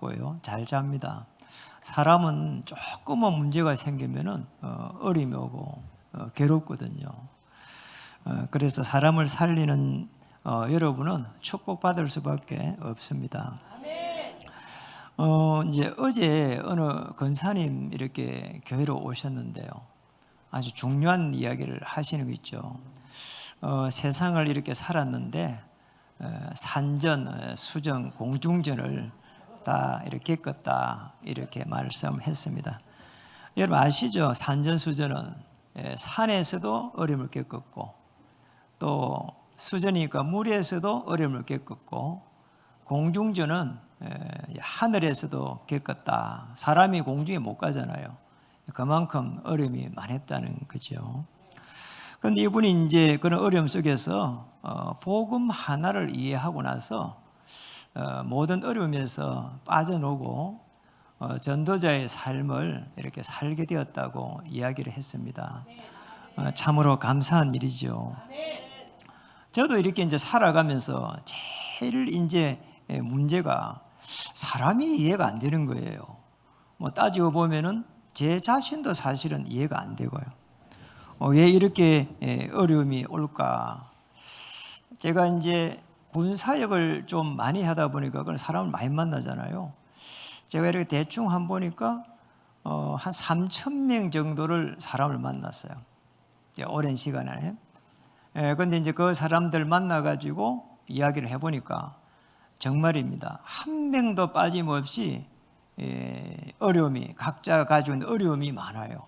없고요. 잘 잡니다. 사람은 조금만 문제가 생기면은 어려움이 오고 괴롭거든요. 그래서 사람을 살리는 여러분은 축복받을 수밖에 없습니다. 이제 어제 어느 권사님 이렇게 교회로 오셨는데요. 아주 중요한 이야기를 하시는 거 있죠. 세상을 이렇게 살았는데 산전, 수전, 공중전을 다 이렇게 겪었다 이렇게 말씀했습니다. 여러분 아시죠? 산전수전은 산에서도 어려움을 겪었고 또 수전이니까 물에서도 어려움을 겪었고 공중전은 하늘에서도 겪었다. 사람이 공중에 못 가잖아요. 그만큼 어려움이 많았다는 거죠. 그런데 이분이 이제 그런 어려움 속에서 복음 하나를 이해하고 나서 모든 어려움에서 빠져나오고 전도자의 삶을 이렇게 살게 되었다고 이야기를 했습니다. 참으로 감사한 일이죠. 저도 이렇게 이제 살아가면서 제일 이제 문제가 사람이 이해가 안 되는 거예요. 뭐 따지고 보면은 제 자신도 사실은 이해가 안 되고요. 왜 이렇게 어려움이 올까? 제가 이제 군 사역을 좀 많이 하다 보니까 그런 사람을 많이 만나잖아요. 제가 이렇게 대충 한 보니까 한 3,000명 정도를 사람을 만났어요. 오랜 시간 안에. 그런데 이제 그 사람들 만나가지고 이야기를 해보니까 정말입니다. 한 명도 빠짐없이 어려움이 각자 가지고 있는 어려움이 많아요.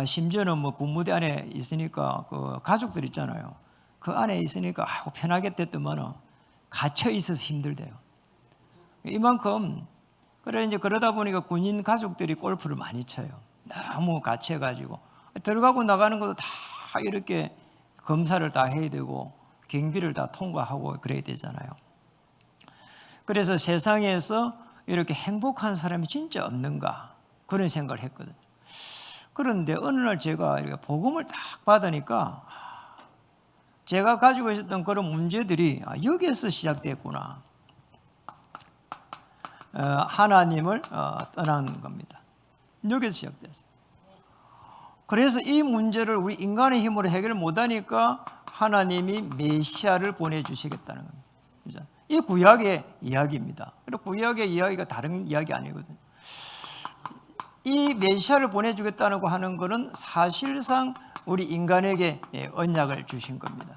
심지어는 뭐 군부대 안에 있으니까 그 가족들 있잖아요. 그 안에 있으니까 편하겠댔더만 갇혀 있어서 힘들대요. 이만큼 그래 이제 그러다 보니까 군인 가족들이 골프를 많이 쳐요. 너무 갇혀가지고 들어가고 나가는 것도 다 이렇게 검사를 다 해야 되고 경비를 다 통과하고 그래야 되잖아요. 그래서 세상에서 이렇게 행복한 사람이 진짜 없는가 그런 생각을 했거든요. 그런데 어느 날 제가 이렇게 복음을 딱 받으니까 제가 가지고 있었던 그런 문제들이 여기에서 시작됐구나. 하나님을 떠나는 겁니다. 여기서 시작됐어요. 그래서 이 문제를 우리 인간의 힘으로 해결을 못하니까 하나님이 메시아를 보내주시겠다는 겁니다. 이 구약의 이야기입니다. 그리고 구약의 이야기가 다른 이야기 아니거든요. 이 메시아를 보내주겠다는 거 하는 것은 사실상 우리 인간에게 언약을 주신 겁니다.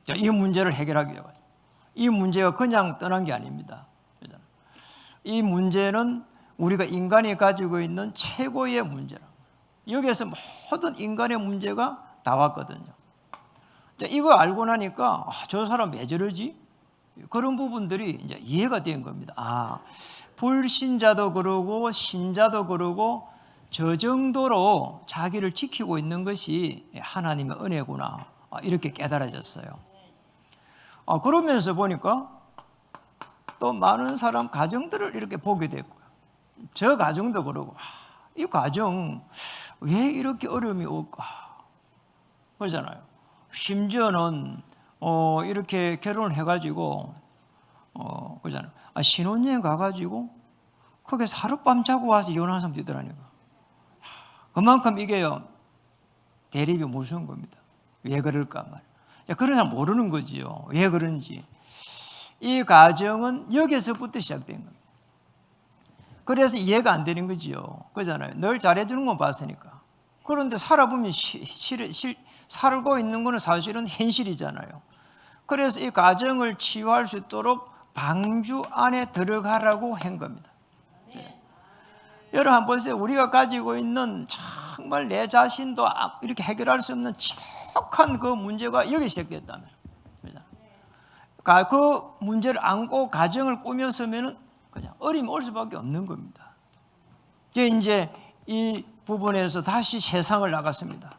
자, 이 문제를 해결하기 위해 이 문제가 그냥 떠난 게 아닙니다. 이 문제는 우리가 인간이 가지고 있는 최고의 문제라. 여기에서 모든 인간의 문제가 다 왔거든요. 자, 이거 알고 나니까 저 사람 왜 저러지? 그런 부분들이 이제 이해가 된 겁니다. 불신자도 그러고 신자도 그러고 저 정도로 자기를 지키고 있는 것이 하나님의 은혜구나 이렇게 깨달아졌어요. 그러면서 보니까 또 많은 사람 가정들을 이렇게 보게 됐고요. 저 가정도 그러고 이 가정 왜 이렇게 어려움이 올까? 그러잖아요. 심지어는 이렇게 결혼을 해가지고 그러잖아요. 신혼여행 가가지고 거기서 하룻밤 자고 와서 이혼한 사람도 있더라니까. 그만큼 이게요 대립이 무서운 겁니다. 왜 그럴까 말이에요. 그런 사람 모르는 거지요. 왜 그런지. 이 가정은 여기서부터 시작된 겁니다. 그래서 이해가 안 되는 거지요. 그러잖아요. 늘 잘해주는 건 봤으니까. 그런데 살아보면 살고 있는 거는 사실은 현실이잖아요. 그래서 이 가정을 치유할 수 있도록 방주 안에 들어가라고 한 겁니다. 여러분 한번 보세요. 우리가 가지고 있는 정말 내 자신도 이렇게 해결할 수 없는 지독한 그 문제가 여기 시작됐다면 그 문제를 안고 가정을 꾸몄으면 그냥 어림이 올 수밖에 없는 겁니다. 이제 이 부분에서 다시 세상을 나갔습니다.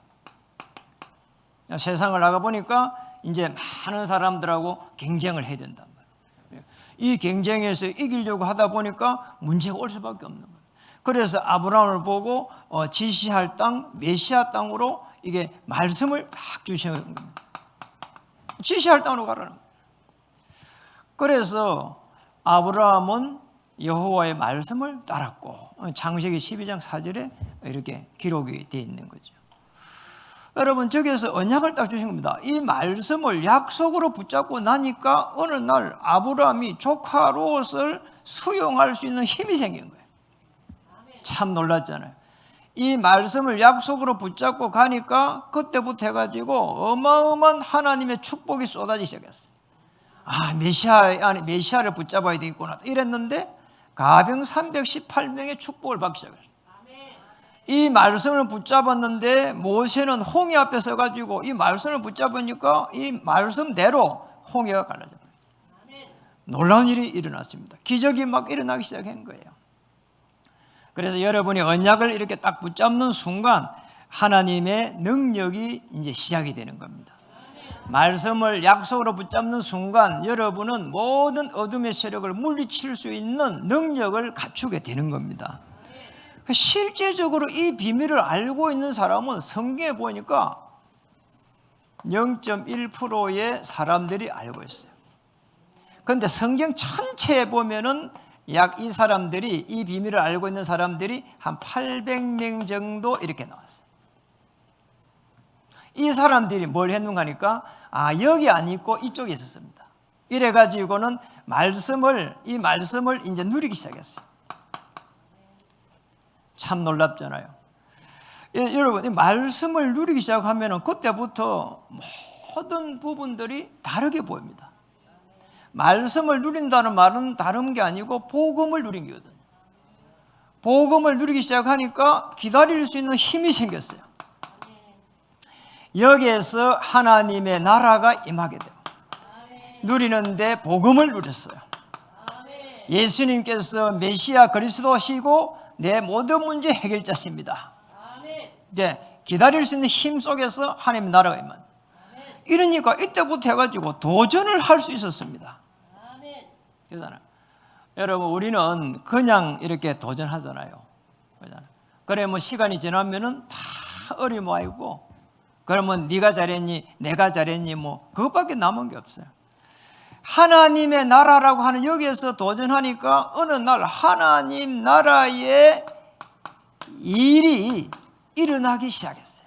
세상을 나가보니까 이제 많은 사람들하고 경쟁을 해야 된단 말이에요. 이 경쟁에서 이기려고 하다 보니까 문제가 올 수밖에 없는 거예요. 그래서 아브라함을 보고 지시할 땅, 메시아 땅으로 이게 말씀을 딱 주시는 겁니다. 지시할 땅으로 가라는 거예요. 그래서 아브라함은 여호와의 말씀을 따랐고, 창세기 12장 4절에 이렇게 기록이 되어 있는 거죠. 여러분, 저기에서 언약을 딱 주신 겁니다. 이 말씀을 약속으로 붙잡고 나니까 어느 날 아브라함이 조카 롯을 수용할 수 있는 힘이 생긴 거예요. 참 놀랐잖아요. 이 말씀을 약속으로 붙잡고 가니까 그때부터 해가지고 어마어마한 하나님의 축복이 쏟아지기 시작했어요. 메시아를 붙잡아야 되겠구나 이랬는데 가병 318명의 축복을 받기 시작했어요. 이 말씀을 붙잡았는데 모세는 홍해 앞에 서가지고 이 말씀을 붙잡으니까 이 말씀대로 홍해가 갈라져 버렸어요. 놀라운 일이 일어났습니다. 기적이 막 일어나기 시작한 거예요. 그래서 여러분이 언약을 이렇게 딱 붙잡는 순간 하나님의 능력이 이제 시작이 되는 겁니다. 말씀을 약속으로 붙잡는 순간 여러분은 모든 어둠의 세력을 물리칠 수 있는 능력을 갖추게 되는 겁니다. 실제적으로 이 비밀을 알고 있는 사람은 성경에 보니까 0.1%의 사람들이 알고 있어요. 그런데 성경 전체에 보면은 약 이 사람들이, 이 비밀을 알고 있는 사람들이 한 800명 정도 이렇게 나왔어요. 이 사람들이 뭘 했는가 하니까 여기 안 있고 이쪽에 있었습니다. 이래가지고는 이 말씀을 이제 누리기 시작했어요. 참 놀랍잖아요. 여러분, 이 말씀을 누리기 시작하면 그때부터 모든 부분들이 다르게 보입니다. 말씀을 누린다는 말은 다른 게 아니고 복음을 누린 거거든요. 복음을 누리기 시작하니까 기다릴 수 있는 힘이 생겼어요. 여기에서 하나님의 나라가 임하게 돼요. 누리는데 복음을 누렸어요. 예수님께서 메시아 그리스도시고 내 모든 문제 해결자십니다. 이제 기다릴 수 있는 힘 속에서 하나님의 나라가 임한. 이러니까 이때부터 해가지고 도전을 할 수 있었습니다. 그렇잖아요. 여러분, 우리는 그냥 이렇게 도전하잖아요. 그래 뭐 시간이 지나면은 다 어리모아이고, 그러면 네가 잘했니, 내가 잘했니, 뭐 그것밖에 남은 게 없어요. 하나님의 나라라고 하는 여기에서 도전하니까 어느 날 하나님 나라의 일이 일어나기 시작했어요.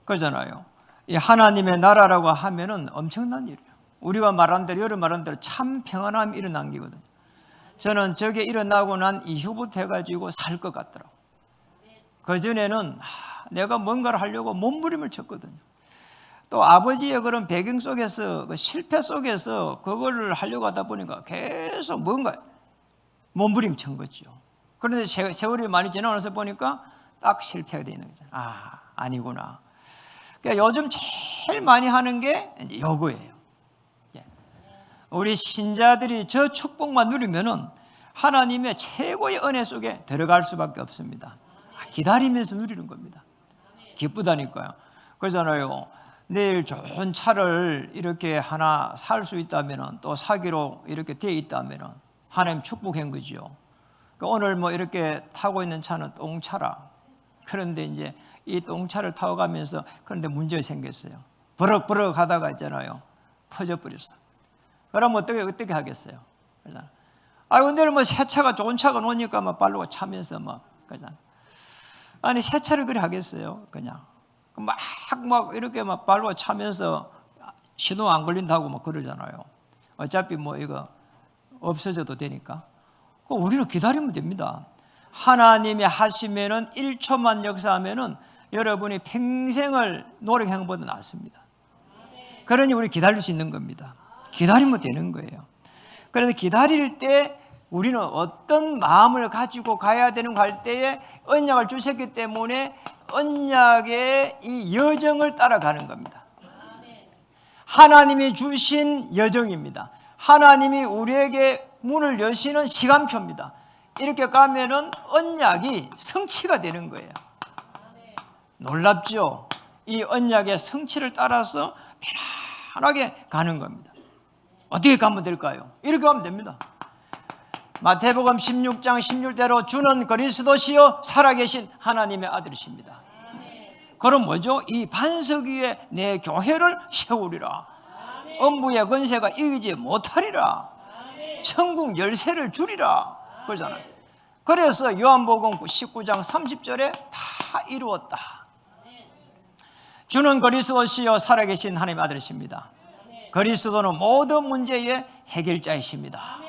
그러잖아요. 이 하나님의 나라라고 하면은 엄청난 일이에요. 우리가 말한 대로, 여러분 말한 대로 참 평안함이 일어난 게거든요. 저는 저게 일어나고 난 이후부터 해가지고 살 것 같더라고요. 그전에는 내가 뭔가를 하려고 몸부림을 쳤거든요. 또 아버지의 그런 배경 속에서, 그 실패 속에서 그거를 하려고 하다 보니까 계속 뭔가 몸부림 친 거죠. 그런데 세월이 많이 지나서 보니까 딱 실패가 되어 있는 거잖아요. 아니구나. 그러니까 요즘 제일 많이 하는 게 이제 요거예요. 우리 신자들이 저 축복만 누리면은 하나님의 최고의 은혜 속에 들어갈 수밖에 없습니다. 기다리면서 누리는 겁니다. 기쁘다니까요. 그러잖아요. 내일 좋은 차를 이렇게 하나 살 수 있다면은, 또 사기로 이렇게 되어 있다면은 하나님 축복한 거죠. 그러니까 오늘 뭐 이렇게 타고 있는 차는 똥차라. 그런데 이제 이 똥차를 타고 가면서 그런데 문제가 생겼어요. 버럭버럭 하다가 있잖아요. 퍼져버렸어. 그럼 어떻게 하겠어요? 그러잖아. 근데 뭐 새 차가 좋은 차가 오니까 막 발로 차면서 막 그러잖아. 아니 새 차를 그리 하겠어요? 그냥 막 이렇게 막 발로 차면서 시동 안 걸린다고 막 그러잖아요. 어차피 뭐 이거 없어져도 되니까. 우리는 기다리면 됩니다. 하나님이 하시면은 1초만 역사하면은 여러분이 평생을 노력한 것보다 낫습니다. 그러니 우리 기다릴 수 있는 겁니다. 기다리면 되는 거예요. 그래서 기다릴 때 우리는 어떤 마음을 가지고 가야 되는가 할 때에 언약을 주셨기 때문에 언약의 이 여정을 따라가는 겁니다. 하나님이 주신 여정입니다. 하나님이 우리에게 문을 여시는 시간표입니다. 이렇게 가면은 언약이 성취가 되는 거예요. 놀랍죠? 이 언약의 성취를 따라서 편안하게 가는 겁니다. 어떻게 가면 될까요? 이렇게 가면 됩니다. 마태복음 16장 16대로 주는 그리스도시요 살아계신 하나님의 아들이십니다. 그럼 뭐죠? 이 반석 위에 내 교회를 세우리라. 음부의 권세가 이기지 못하리라. 천국 열쇠를 주리라 그러잖아요. 그래서 요한복음 19장 30절에 다 이루었다. 주는 그리스도시요 살아계신 하나님의 아들이십니다. 그리스도는 모든 문제의 해결자이십니다.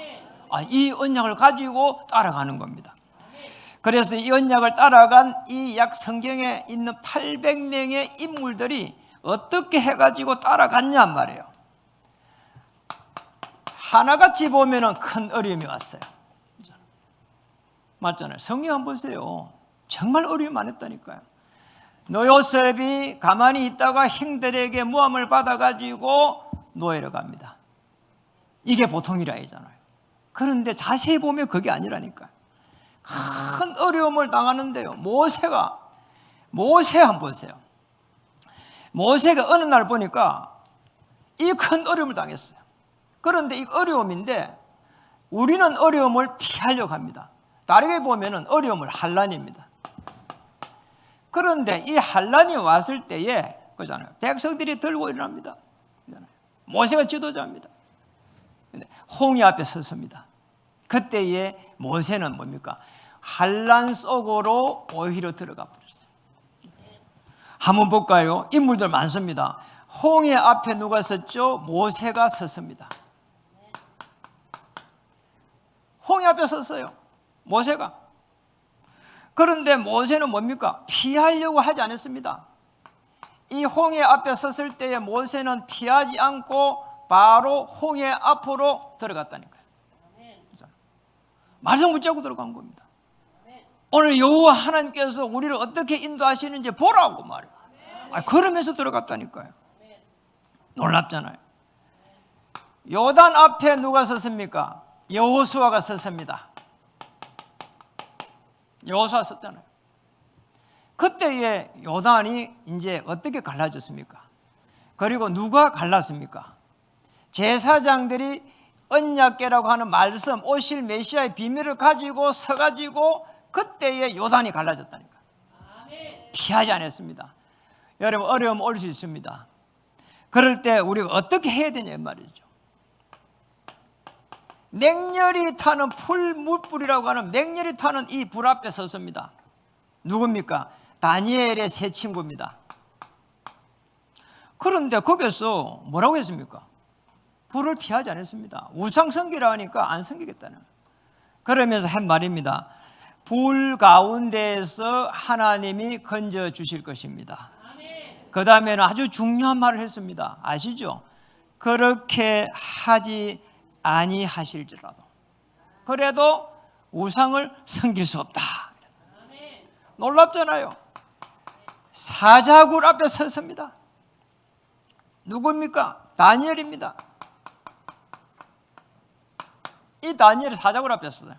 이 언약을 가지고 따라가는 겁니다. 그래서 이 언약을 따라간 이 약 성경에 있는 800명의 인물들이 어떻게 해가지고 따라갔냔 말이에요. 하나같이 보면은 큰 어려움이 왔어요. 맞잖아요. 성경 한번 보세요. 정말 어려움이 많았다니까요. 요셉이 가만히 있다가 형들에게 모함을 받아가지고 노예로 갑니다. 이게 보통 일이 아니잖아요. 그런데 자세히 보면 그게 아니라니까요. 큰 어려움을 당하는데요. 모세 한번 보세요. 모세가 어느 날 보니까 이 큰 어려움을 당했어요. 그런데 이 어려움인데 우리는 어려움을 피하려고 합니다. 다르게 보면은 어려움을 환난입니다. 그런데 이 환난이 왔을 때에 그잖아요. 백성들이 들고 일어납니다. 모세가 지도자입니다. 홍해 앞에 섰습니다. 그때에 모세는 뭡니까? 환난 속으로 오히려 들어가 버렸어요. 한번 볼까요? 인물들 많습니다. 홍해 앞에 누가 섰죠? 모세가 섰습니다. 홍해 앞에 섰어요. 모세가. 그런데 모세는 뭡니까? 피하려고 하지 않았습니다. 이 홍해 앞에 섰을 때에 모세는 피하지 않고 바로 홍해 앞으로 들어갔다니까요. 말씀 붙잡고 들어간 겁니다. 오늘 여호와 하나님께서 우리를 어떻게 인도하시는지 보라고 말이에요. 그러면서 들어갔다니까요. 놀랍잖아요. 요단 앞에 누가 섰습니까? 여호수아가 섰습니다. 여호수아 섰잖아요. 그때에 요단이 이제 어떻게 갈라졌습니까? 그리고 누가 갈랐습니까? 제사장들이 언약궤라고 하는 말씀, 오실 메시아의 비밀을 가지고 서가지고 그때에 요단이 갈라졌다니까. 피하지 않았습니다. 여러분 어려움 올 수 있습니다. 그럴 때 우리가 어떻게 해야 되냐 말이죠. 맹렬히 타는 풀무불이라고 하는 맹렬히 타는 이 불 앞에 섰습니다. 누굽니까? 다니엘의 세 친구입니다. 그런데 거기서 뭐라고 했습니까? 불을 피하지 않았습니다. 우상 섬기라 하니까 안 섬기겠다는. 그러면서 한 말입니다. 불 가운데에서 하나님이 건져 주실 것입니다. 그 다음에는 아주 중요한 말을 했습니다. 아시죠? 그렇게 하지 아니하실지라도 그래도 우상을 섬길 수 없다. 놀랍잖아요. 사자굴 앞에 섰습니다. 누구입니까? 다니엘입니다. 이 다니엘이 사자굴 앞에 섰어요.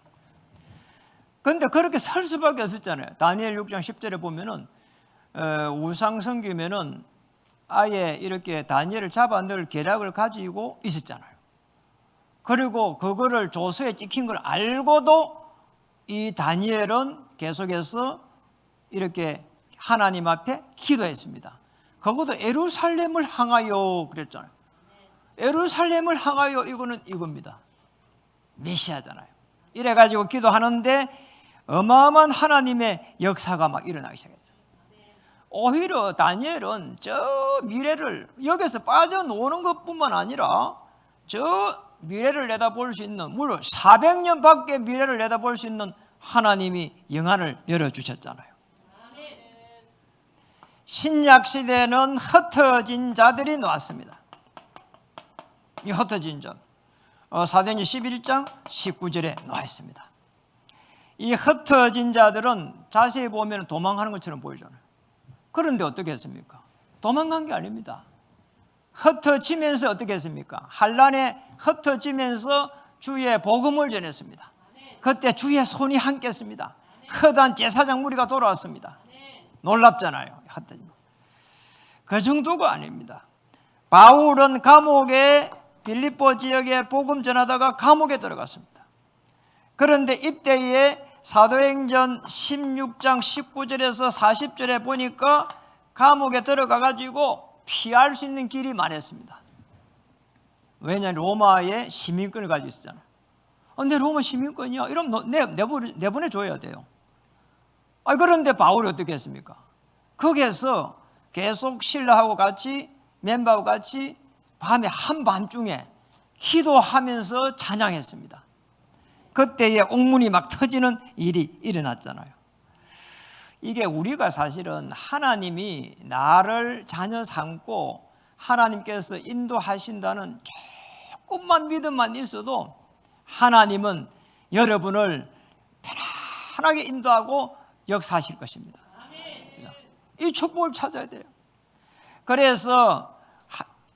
그런데 그렇게 설 수밖에 없었잖아요. 다니엘 6장 10절에 보면은 우상 섬기면은 아예 이렇게 다니엘을 잡아 넣을 계략을 가지고 있었잖아요. 그리고 그거를 조서에 찍힌 걸 알고도 이 다니엘은 계속해서 이렇게 하나님 앞에 기도했습니다. 그것도 예루살렘을 향하여 그랬잖아요. 예루살렘을 향하여 이거는 이겁니다. 메시아잖아요. 이래가지고 기도하는데 어마어마한 하나님의 역사가 막 일어나기 시작했죠. 오히려 다니엘은 저 미래를 여기서 빠져노는 것뿐만 아니라 저 미래를 내다볼 수 있는, 물론 400년 밖에 미래를 내다볼 수 있는 하나님이 영안을 열어주셨잖아요. 신약 시대에는 흩어진 자들이 나왔습니다. 이 흩어진 자 사도행전 11장 19절에 나와 있습니다. 이 흩어진 자들은 자세히 보면 도망하는 것처럼 보이잖아요. 그런데 어떻게 했습니까? 도망간 게 아닙니다. 흩어지면서 어떻게 했습니까? 환난에 흩어지면서 주의 복음을 전했습니다. 그때 주의 손이 함께했습니다. 커다란 제사장 무리가 돌아왔습니다. 놀랍잖아요. 그 정도가 아닙니다. 바울은 감옥에 빌립보 지역에 복음 전하다가 감옥에 들어갔습니다. 그런데 이때에 사도행전 16장 19절에서 40절에 보니까 감옥에 들어가 가지고 피할 수 있는 길이 많았습니다. 왜냐하면 로마의 시민권을 가지고 있었잖아요. 내 로마 시민권이야. 이러면 내보내줘야 돼요. 그런데 바울이 어떻게 했습니까? 거기에서 계속 신라하고 같이 멤버하고 같이 밤에 한밤중에 기도하면서 찬양했습니다. 그때에 옥문이 막 터지는 일이 일어났잖아요. 이게 우리가 사실은 하나님이 나를 자녀 삼고 하나님께서 인도하신다는 조금만 믿음만 있어도 하나님은 여러분을 편안하게 인도하고 역사하실 것입니다. 이 축복을 찾아야 돼요. 그래서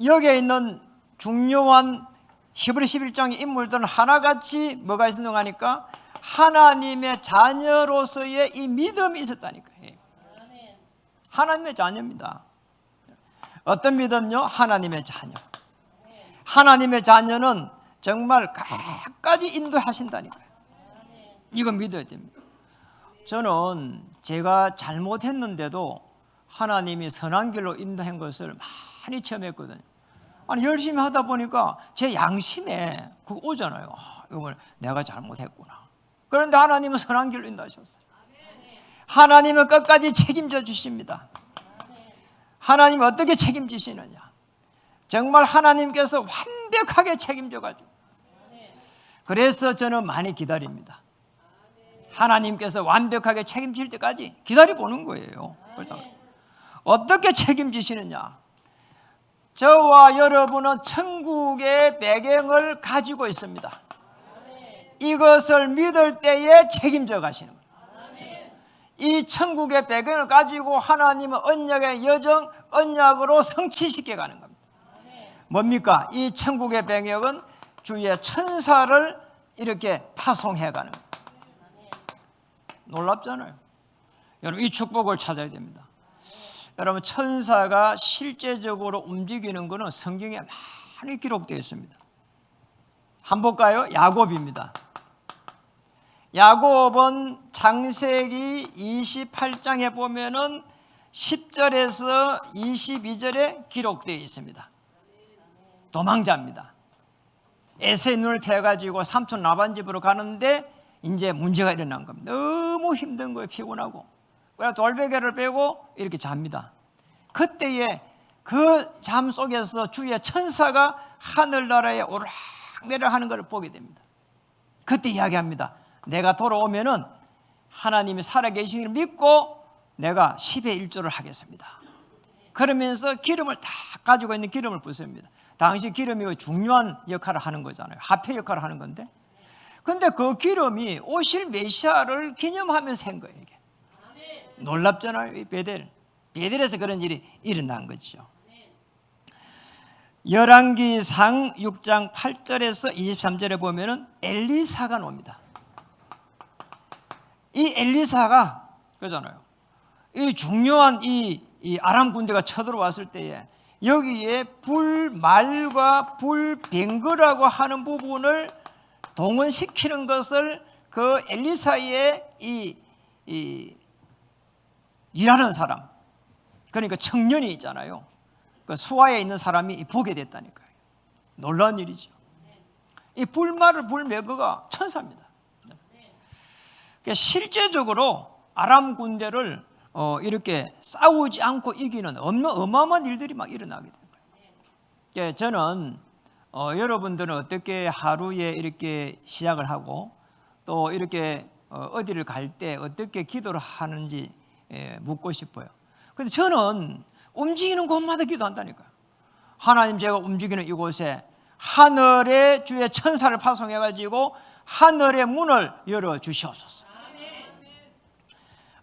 여기에 있는 중요한 히브리 11장의 인물들은 하나같이 뭐가 있었는가 하니까 하나님의 자녀로서의 이 믿음이 있었다니까요. 하나님의 자녀입니다. 어떤 믿음요? 하나님의 자녀. 하나님의 자녀는 정말 끝까지 인도하신다니까요. 이거 믿어야 됩니다. 저는 제가 잘못했는데도 하나님이 선한 길로 인도한 것을 많이 체험했거든요. 열심히 하다 보니까 제 양심에 그거 오잖아요. 이걸 내가 잘못했구나. 그런데 하나님은 선한 길로 인도하셨어요. 하나님은 끝까지 책임져 주십니다. 하나님이 어떻게 책임지시느냐? 정말 하나님께서 완벽하게 책임져 가지고. 그래서 저는 많이 기다립니다. 하나님께서 완벽하게 책임질 때까지 기다려보는 거예요. 그렇잖아요. 어떻게 책임지시느냐? 저와 여러분은 천국의 배경을 가지고 있습니다. 이것을 믿을 때에 책임져 가시는 거예요. 이 천국의 배경을 가지고 하나님은 언약의 여정, 언약으로 성취시켜 가는 겁니다. 뭡니까? 이 천국의 배경은 주의 천사를 이렇게 파송해 가는 거예요. 놀랍잖아요. 여러분, 이 축복을 찾아야 됩니다. 여러분, 천사가 실제적으로 움직이는 것은 성경에 많이 기록되어 있습니다. 한번 볼까요? 야곱입니다. 야곱은 창세기 28장에 보면은 10절에서 22절에 기록되어 있습니다. 도망자입니다. 에서의 눈을 패가지고 삼촌 라반 집으로 가는데 이제 문제가 일어난 겁니다. 너무 힘든 거예요. 피곤하고. 그래서 돌베개를 빼고 이렇게 잡니다. 그때에 그 잠 속에서 주의 천사가 하늘나라에 오락내락 하는 것을 보게 됩니다. 그때 이야기합니다. 내가 돌아오면은 하나님이 살아계시기를 믿고 내가 10의 1조를 하겠습니다. 그러면서 기름을 다 가지고 있는 기름을 붓습니다. 당시 기름이 중요한 역할을 하는 거잖아요. 화폐 역할을 하는 건데. 근데 그 기름이 오실 메시아를 기념하면서 한 거예요. 이게. 놀랍잖아요. 이 베델에서 그런 일이 일어난 거죠. 열왕기상 6장 8절에서 23절에 보면은 엘리사가 나옵니다. 이 엘리사가 그잖아요. 이 중요한 이 아람 군대가 쳐들어왔을 때에 여기에 불말과 불병거라고 하는 부분을 동원시키는 것을 그 엘리사의 일하는 사람, 그러니까 청년이 있잖아요. 그 수하에 있는 사람이 보게 됐다니까요. 놀라운 일이죠. 이 불말을 불매거가 천사입니다. 그러니까 실제적으로 아람 군대를 이렇게 싸우지 않고 이기는 어마어마한 일들이 막 일어나게 된 거예요. 저는 여러분들은 어떻게 하루에 이렇게 시작을 하고 또 이렇게 어디를 갈 때 어떻게 기도를 하는지 묻고 싶어요. 근데 저는 움직이는 곳마다 기도한다니까요. 하나님, 제가 움직이는 이곳에 하늘의 주의 천사를 파송해 가지고 하늘의 문을 열어 주시옵소서.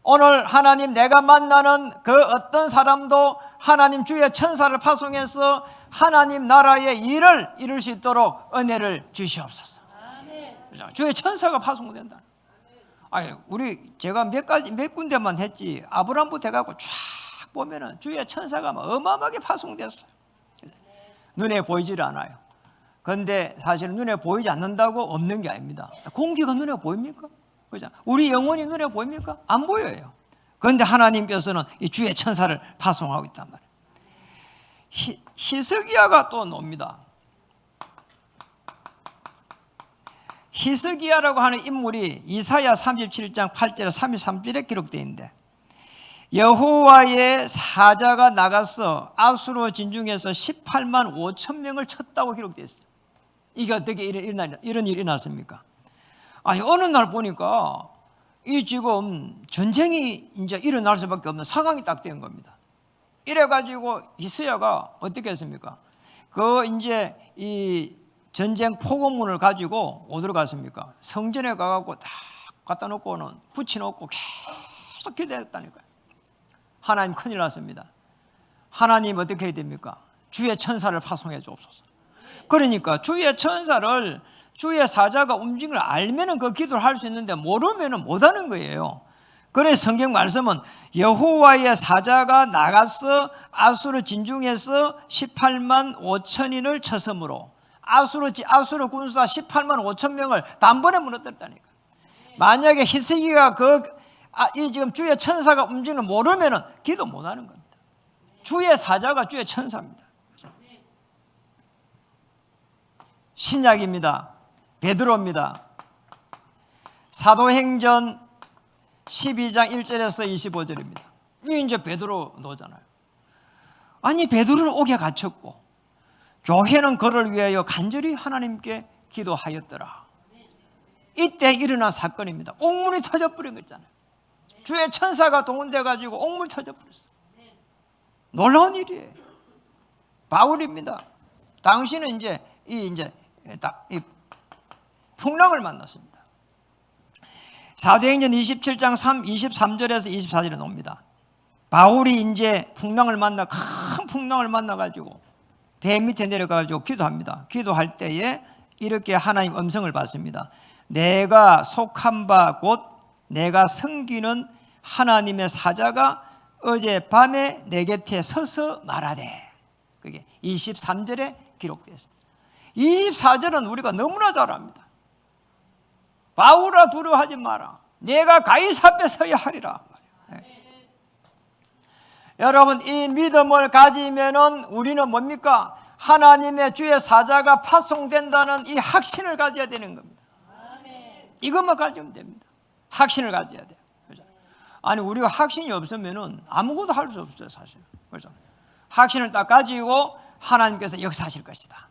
오늘 하나님, 내가 만나는 그 어떤 사람도 하나님 주의 천사를 파송해서 하나님 나라의 일을 이룰 수 있도록 은혜를 주시옵소서. 주의 천사가 파송된다. 제가 몇 군데만 했지 아브라함부터 해갖고 쫙 보면은 주의 천사가 어마어마하게 파송됐어요. 눈에 보이질 않아요. 그런데 사실은 눈에 보이지 않는다고 없는 게 아닙니다. 공기가 눈에 보입니까? 그죠? 우리 영혼이 눈에 보입니까? 안 보여요. 그런데 하나님께서는 이 주의 천사를 파송하고 있단 말이에요. 히스기야가 또 놉니다. 히스기야라고 하는 인물이 이사야 37장 8절에 33절에 기록되어 있는데, 여호와의 사자가 나가서 아수르 진중에서 18만 5천 명을 쳤다고 기록되어 있어요. 이게 어떻게 이런 일이 일어났습니까? 아니, 어느 날 보니까 이 지금 전쟁이 이제 일어날 수밖에 없는 상황이 딱 된 겁니다. 이래가지고 히스야가 어떻게 했습니까? 이제 이 전쟁 포고문을 가지고 어디로 갔습니까? 성전에 가갖고 딱 갖다 놓고는 붙여놓고 계속 기도했다니까요. 하나님 큰일 났습니다. 하나님 어떻게 해야 됩니까? 주의 천사를 파송해 주옵소서. 그러니까 주의 천사를, 주의 사자가 움직임을 알면은 그 기도를 할 수 있는데 모르면은 못 하는 거예요. 그래서 성경 말씀은 여호와의 사자가 나가서 아수르 진중에서 18만 5천인을 쳤으므로 아수르 군사 18만 5천 명을 단번에 무너뜨렸다니까. 만약에 히스기야가 이 지금 주의 천사가 움직이는 모르면은 기도 못 하는 겁니다. 주의 사자가 주의 천사입니다. 신약입니다. 베드로입니다. 사도행전 12장 1절에서 25절입니다. 이게 이제 베드로 노잖아요. 아니, 베드로는 옥에 갇혔고 교회는 그를 위하여 간절히 하나님께 기도하였더라. 이때 일어난 사건입니다. 옥문이 터져버린 거 있잖아요. 주의 천사가 동원돼 가지고 옥문이 터져버렸어요. 놀라운 일이에요. 바울입니다. 당신은 이제 이 풍랑을 만났습니다. 사도행전 27장 23절에서 24절에 나옵니다. 바울이 이제 풍랑을 만나, 큰 풍랑을 만나가지고 배 밑에 내려가지고 기도합니다. 기도할 때에 이렇게 하나님 음성을 받습니다. 내가 속한 바 곧 내가 섬기는 하나님의 사자가 어젯밤에 내 곁에 서서 말하되. 그게 23절에 기록되어 있습니다. 24절은 우리가 너무나 잘 압니다. 바울아, 두려워하지 마라. 내가 가이사 앞에 서야 하리라. 네. 여러분, 이 믿음을 가지면은 우리는 뭡니까? 하나님의 주의 사자가 파송된다는 이 확신을 가져야 되는 겁니다. 이것만 가지면 됩니다. 확신을 가져야 돼요. 그렇죠? 아니, 우리가 확신이 없으면은 아무것도 할 수 없어요, 사실. 그렇죠? 확신을 딱 가지고 하나님께서 역사하실 것이다.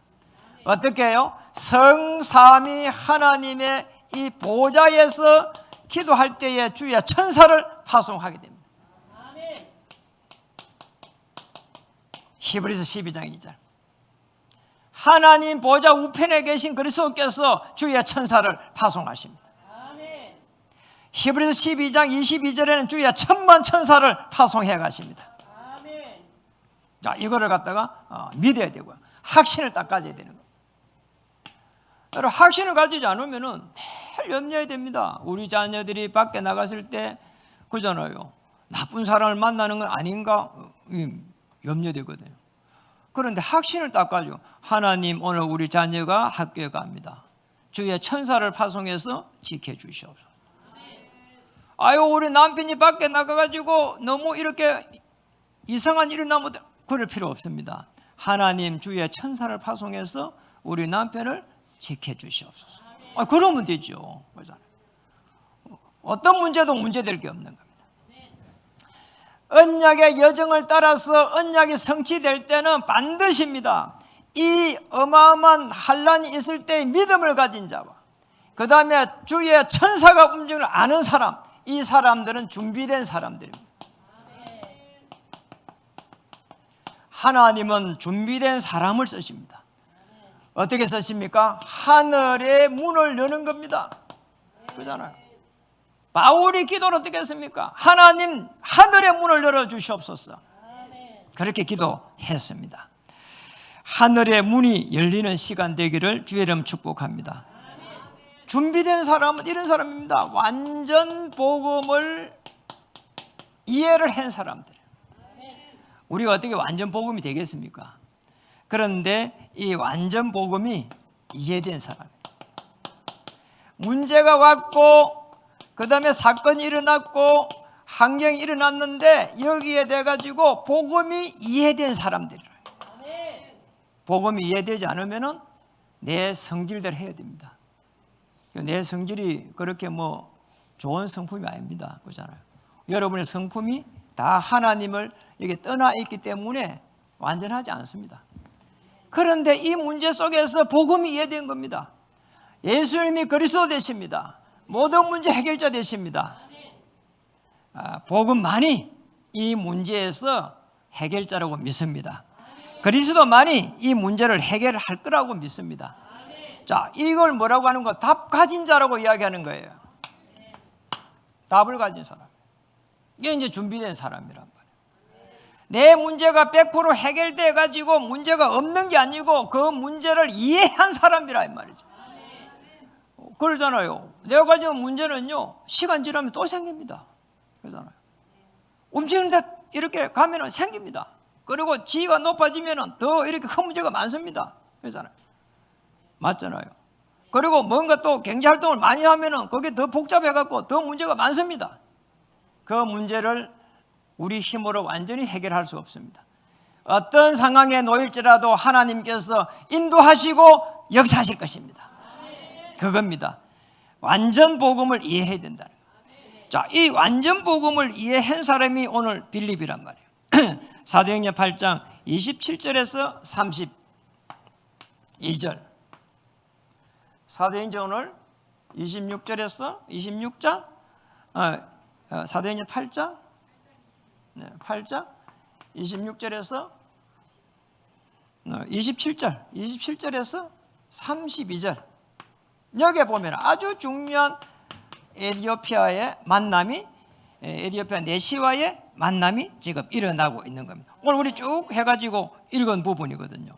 어떻게 해요? 성삼위 하나님의 이 보좌에서 기도할 때에 주의 천사를 파송하게 됩니다. 히브리서 12장 2절. 하나님 보좌 우편에 계신 그리스도께서 주의 천사를 파송하십니다. 히브리서 12장 22절에는 주의 천만 천사를 파송해 가십니다. 자, 이거를 갖다가 믿어야 되고요. 확신을 딱 가져야 되는 거예요. 여러분, 확신을 가지지 않으면은 늘 염려해야 됩니다. 우리 자녀들이 밖에 나갔을 때 그잖아요. 나쁜 사람을 만나는 건 아닌가 염려되거든요. 그런데 확신을 딱 가지고 하나님, 오늘 우리 자녀가 학교에 갑니다. 주의 천사를 파송해서 지켜주시옵소서. 아유, 우리 남편이 밖에 나가가지고 너무 이렇게 이상한 일이 나면 그럴 필요 없습니다. 하나님 주의 천사를 파송해서 우리 남편을 지켜주시옵소서. 그러면 되죠. 어떤 문제도 문제될 게 없는 겁니다. 언약의 여정을 따라서 언약이 성취될 때는 반드시입니다. 이 어마어마한 환란이 있을 때 믿음을 가진 자와 그 다음에 주의 천사가 움직임을 아는 사람, 이 사람들은 준비된 사람들입니다. 하나님은 준비된 사람을 쓰십니다. 어떻게 쓰십니까? 하늘의 문을 여는 겁니다. 그렇잖아요. 바울이 기도를 어떻게 했습니까? 하나님, 하늘의 문을 열어주시옵소서. 그렇게 기도했습니다. 하늘의 문이 열리는 시간 되기를 주의 이름 축복합니다. 준비된 사람은 이런 사람입니다. 완전 복음을 이해를 한 사람들. 우리가 어떻게 완전 복음이 되겠습니까? 그런데 이 완전 복음이 이해된 사람이에요. 문제가 왔고 그 다음에 사건이 일어났고 환경이 일어났는데 여기에 돼가지고 복음이 이해된 사람들이에요. 복음이 이해되지 않으면 내 성질대로 해야 됩니다. 내 성질이 그렇게 뭐 좋은 성품이 아닙니다. 그렇잖아요. 여러분의 성품이 다 하나님을 이렇게 떠나 있기 때문에 완전하지 않습니다. 그런데 이 문제 속에서 복음이 이해된 겁니다. 예수님이 그리스도 되십니다. 모든 문제 해결자 되십니다. 복음만이 이 문제에서 해결자라고 믿습니다. 그리스도만이 이 문제를 해결할 거라고 믿습니다. 자, 이걸 뭐라고 하는 거? 답 가진 자라고 이야기하는 거예요. 답을 가진 사람. 이게 이제 준비된 사람이란 말이에요. 내 문제가 100% 해결돼 가지고 문제가 없는 게 아니고 그 문제를 이해한 사람이라 이 말이죠. 그러잖아요. 내가 가진 문제는요, 시간 지나면 또 생깁니다. 그러잖아요. 움직이는데 이렇게 가면은 생깁니다. 그리고 지위가 높아지면은 더 이렇게 큰 문제가 많습니다. 그러잖아요. 맞잖아요. 그리고 뭔가 또 경제 활동을 많이 하면은 그게 더 복잡해갖고 더 문제가 많습니다. 그 문제를 우리 힘으로 완전히 해결할 수 없습니다. 어떤 상황에 놓일지라도 하나님께서 인도하시고 역사하실 것입니다. 그겁니다. 완전 복음을 이해해야 된다는 거예요. 자, 이 완전 복음을 이해한 사람이 오늘 빌립이란 말이에요. 사도행전 8장 27절에서 32절. 사도행전 오늘 26절에서 26장, 사도행전 8장, 8장 26절에서 27절에서 32절. 여기에 보면 아주 중요한 에티오피아의 만남이, 에티오피아 내시와의 만남이 지금 일어나고 있는 겁니다. 오늘 우리 쭉 해가지고 읽은 부분이거든요.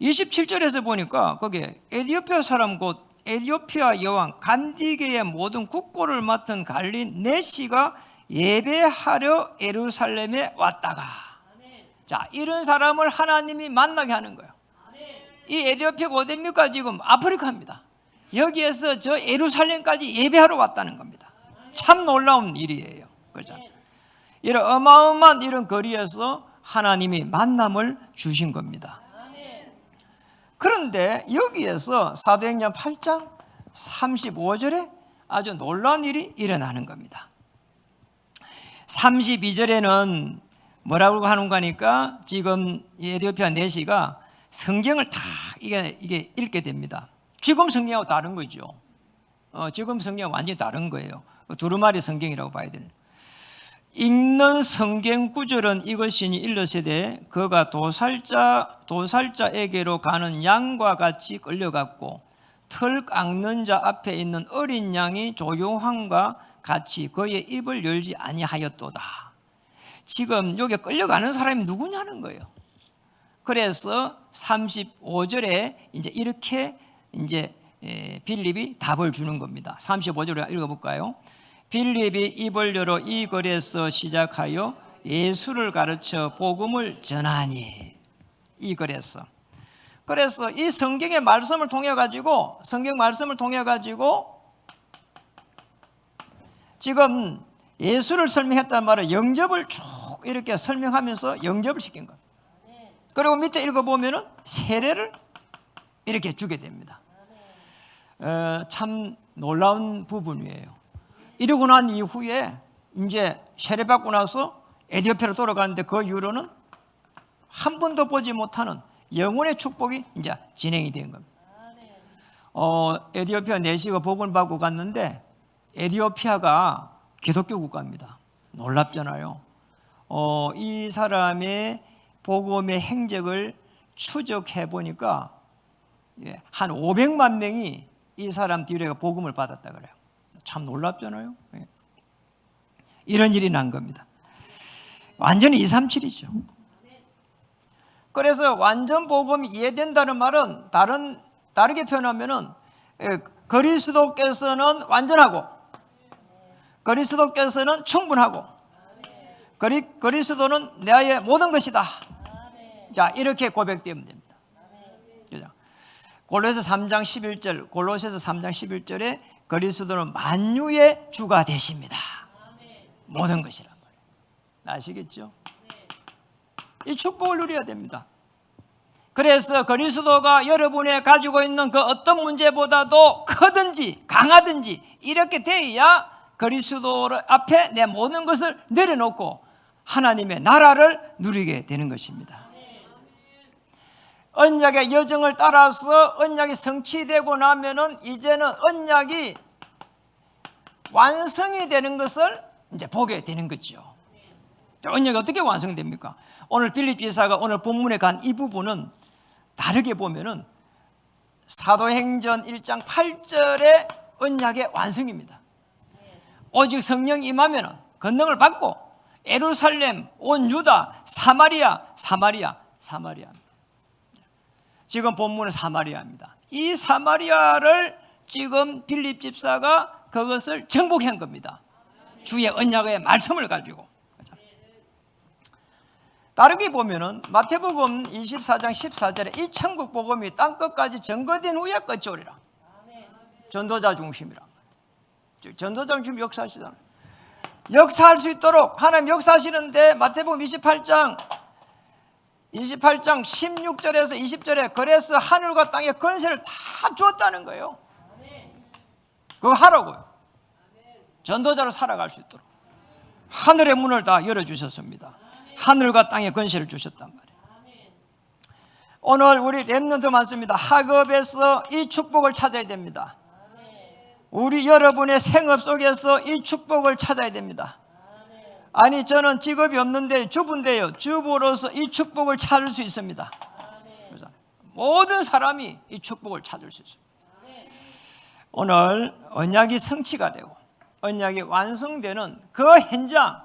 27절에서 보니까 거기에 에티오피아 사람 곧 에티오피아 여왕 간디게의 모든 국고를 맡은 갈린 내시가 예배하려 예루살렘에 왔다가, 자, 이런 사람을 하나님이 만나게 하는 거예요. 이 에티오피아가 어디입니까? 지금 아프리카입니다. 여기에서 저 예루살렘까지 예배하러 왔다는 겁니다. 참 놀라운 일이에요. 그렇죠? 이런 어마어마한 이런 거리에서 하나님이 만남을 주신 겁니다. 그런데 여기에서 사도행전 8장 35절에 아주 놀라운 일이 일어나는 겁니다. 32절에는 뭐라고 하는 거니까 지금 에티오피아 내시가 성경을 다 이게 읽게 됩니다. 지금 성경하고 다른 거죠. 지금 성경은 완전히 다른 거예요. 두루마리 성경이라고 봐야 되는. 읽는 성경 구절은 이것이니 일러세되 그가 도살자에게로 가는 양과 같이 끌려갔고 털 깎는 자 앞에 있는 어린 양이 조용함과 같이 그의 입을 열지 아니하였도다. 지금 여기 끌려가는 사람이 누구냐는 거예요. 그래서 35절에 이제 이렇게 이제 빌립이 답을 주는 겁니다. 35절을 읽어볼까요? 빌립이 입을 열어 이 글에서 시작하여 예수를 가르쳐 복음을 전하니. 이 글에서. 그래서 이 성경의 말씀을 통해 가지고 지금 예수를 설명했단 말은 영접을 쭉 이렇게 설명하면서 영접을 시킨 거예요. 그리고 밑에 읽어보면은 세례를 이렇게 주게 됩니다. 참 놀라운 부분이에요. 이러고 난 이후에 이제 세례받고 나서 에티오피아로 돌아가는데 그 이후로는 한 번도 보지 못하는 영혼의 축복이 이제 진행이 된 겁니다. 에티오피아 내시가 복음을 받고 갔는데 에티오피아가 기독교 국가입니다. 놀랍잖아요. 이 사람의 복음의 행적을 추적해 보니까 한 500만 명이 이 사람 뒤로 복음을 받았다 그래요. 참 놀랍잖아요. 이런 일이 난 겁니다. 완전히 237이죠. 그래서 완전 복음이 이해된다는 말은 다르게 표현하면은 그리스도께서는 완전하고 그리스도께서는 충분하고 그리스도는 나의 모든 것이다. 자, 이렇게 고백되면 됩니다. 그죠? 골로새서 3장 11절에 그리스도는 만유의 주가 되십니다. 모든 것이란 말이에요. 아시겠죠? 이 축복을 누려야 됩니다. 그래서 그리스도가 여러분이 가지고 있는 그 어떤 문제보다도 크든지 강하든지 이렇게 되어야 그리스도 앞에 내 모든 것을 내려놓고 하나님의 나라를 누리게 되는 것입니다. 언약의 여정을 따라서 언약이 성취되고 나면은 이제는 언약이 완성이 되는 것을 이제 보게 되는 거죠. 언약이 어떻게 완성됩니까? 오늘 빌립 지사가 오늘 본문에 간 이 부분은 다르게 보면은 사도행전 1장 8절의 언약의 완성입니다. 오직 성령이 임하면은 권능을 받고 예루살렘, 온 유다, 사마리아. 지금 본문은 사마리아입니다. 이 사마리아를 지금 빌립 집사가 그것을 정복한 겁니다. 주의 언약의 말씀을 가지고. 다르게 보면은 마태복음 24장 14절에 이 천국 복음이 땅끝까지 전거된 후에 끝이 오리라. 전도자 중심이라. 전도자 중심 역사하시잖아요. 역사할 수 있도록 하나님 역사하시는데 마태복음 28장 16절에서 20절에 그래서 하늘과 땅의 권세를 다 주었다는 거예요. 그거 하라고요. 전도자로 살아갈 수 있도록 하늘의 문을 다 열어주셨습니다. 하늘과 땅의 권세를 주셨단 말이에요. 오늘 우리 렘넌트 많습니다. 학업에서 이 축복을 찾아야 됩니다. 우리 여러분의 생업 속에서 이 축복을 찾아야 됩니다. 아니 저는 직업이 없는데 주부인데요, 주부로서 이 축복을 찾을 수 있습니다. 모든 사람이 이 축복을 찾을 수 있습니다. 오늘 언약이 성취가 되고 언약이 완성되는 그 현장,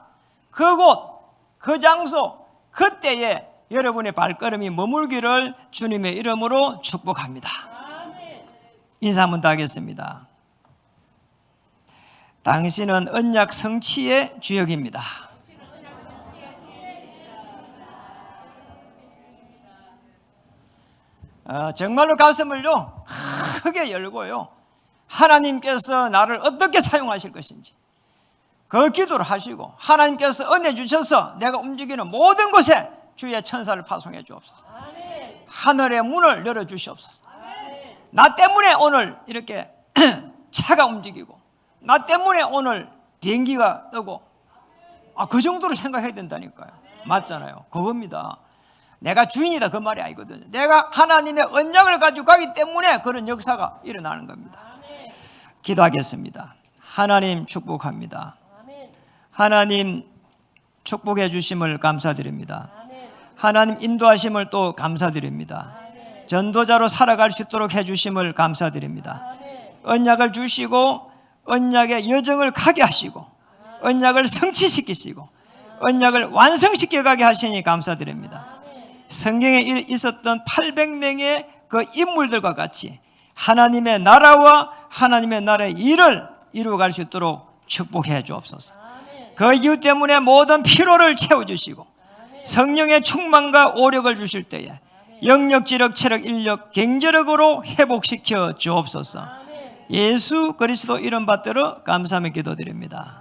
그곳, 그 장소, 그때에 여러분의 발걸음이 머물기를 주님의 이름으로 축복합니다. 인사 한번 더 하겠습니다. 당신은 언약 성취의 주역입니다. 정말로 가슴을요 크게 열고요, 하나님께서 나를 어떻게 사용하실 것인지 그 기도를 하시고, 하나님께서 은혜 주셔서 내가 움직이는 모든 곳에 주의 천사를 파송해 주옵소서. 하늘의 문을 열어 주시옵소서. 나 때문에 오늘 이렇게 차가 움직이고, 나 때문에 오늘 비행기가 뜨고, 그 정도로 생각해야 된다니까요. 맞잖아요. 그겁니다. 내가 주인이다 그 말이 아니거든요. 내가 하나님의 언약을 가지고 가기 때문에 그런 역사가 일어나는 겁니다. 기도하겠습니다. 하나님 축복합니다. 하나님 축복해 주심을 감사드립니다. 하나님 인도하심을 또 감사드립니다. 전도자로 살아갈 수 있도록 해 주심을 감사드립니다. 언약을 주시고 언약의 여정을 가게 하시고 언약을 성취시키시고 언약을 완성시켜 가게 하시니 감사드립니다. 성경에 있었던 800명의 그 인물들과 같이 하나님의 나라와 하나님의 나라의 일을 이루어갈 수 있도록 축복해 주옵소서. 그 이유 때문에 모든 피로를 채워주시고 성령의 충만과 오력을 주실 때에 영력, 지력, 체력, 인력, 경제력으로 회복시켜 주옵소서. 예수 그리스도 이름 받들어 감사하며 기도드립니다.